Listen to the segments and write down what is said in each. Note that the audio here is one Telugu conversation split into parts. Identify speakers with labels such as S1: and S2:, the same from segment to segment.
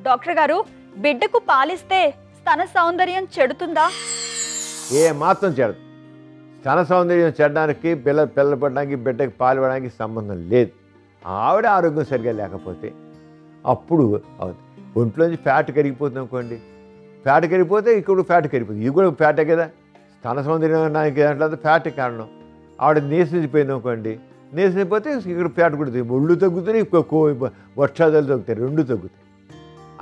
S1: డాక్టర్ గారు బిడ్డకు పాలిస్తే స్తన సౌందర్యం చెడుతుందా?
S2: ఏ మాత్రం చెడదు. స్తన సౌందర్యం చెడడానికి పిల్లలు పడడానికి బిడ్డకి పాలు ఇవ్వడానికి సంబంధం లేదు. ఆవిడ ఆరోగ్యం సరిగా లేకపోతే అప్పుడు అవుతుంది. ఒంట్లోంచి ఫ్యాట్ కరిగిపోతుంది అనుకోండి, ఫ్యాట్ కరిగిపోతే ఇక్కడ ఫ్యాట్ కరిగిపోతుంది, ఇది కూడా ఫ్యాటే కదా. స్తన సౌందర్యం దాంట్లో ఫ్యాట్ కారణం. ఆవిడ నీరసించిపోయింది అనుకోండి, నీరసించిపోతే ఇక్కడ ఫ్యాట్ కూడా ఒళ్ళు తగ్గుతుంది, వర్షాదాలు తగ్గుతాయి, రెండు తగ్గుతాయి.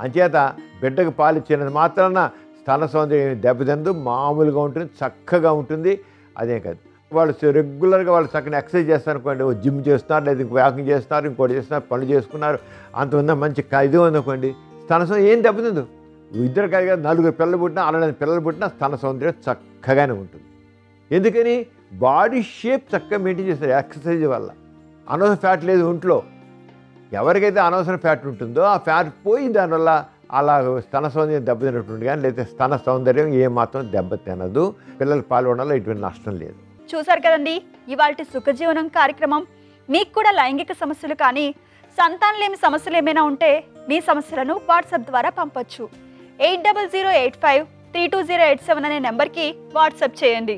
S2: అంచేత బిడ్డకు పాలు ఇచ్చినంత మాత్రాన స్తన సౌందర్యం దెబ్బతిందు, మామూలుగా ఉంటుంది, చక్కగా ఉంటుంది. అదే కాదు, వాళ్ళు రెగ్యులర్గా వాళ్ళు చక్కని ఎక్సర్సైజ్ చేస్తారు అనుకోండి, జిమ్ చేస్తున్నారు, లేదా వాకింగ్ చేస్తున్నారు, ఇంకోటి చేస్తున్నారు, పనులు చేసుకున్నారు, అంత ఉందా మంచి ఇది ఉందనుకోండి, స్తన సౌందర్యం ఏం దెబ్బతిందు. ఇద్దరు కాదు కదా, 4 పిల్లలు పుట్టినా 6 పిల్లలు పుట్టినా స్తన సౌందర్యం చక్కగానే ఉంటుంది. ఎందుకని బాడీ షేప్ చక్కగా మెయింటైన్ చేస్తారు ఎక్సర్సైజ్ వల్ల. అనవసరం ఫ్యాట్ లేదు ఒంట్లో. ఎవరికైతే అనవసరం ఫ్యాట్ ఉంటుందో ఆ ఫ్యాట్ పోయి దానివల్ల అలా స్తన సౌందర్యం దెబ్బతినట్టుంది. కానీ లేదా స్తన సౌందర్యం ఏమాత్రం దెబ్బతినదు. పిల్లలు పాల్గొనడంలో ఎటువంటి నష్టం లేదు.
S1: చూసారు కదండి ఇవాల్టి సుఖజీవనం కార్యక్రమం. మీకు కూడా లైంగిక సమస్యలు కానీ సంతానలేమి సమస్యలు ఏమైనా ఉంటే మీ సమస్యలను వాట్సాప్ ద్వారా పంపొచ్చు. 8008532087 అనే నెంబర్కి వాట్సాప్ చేయండి.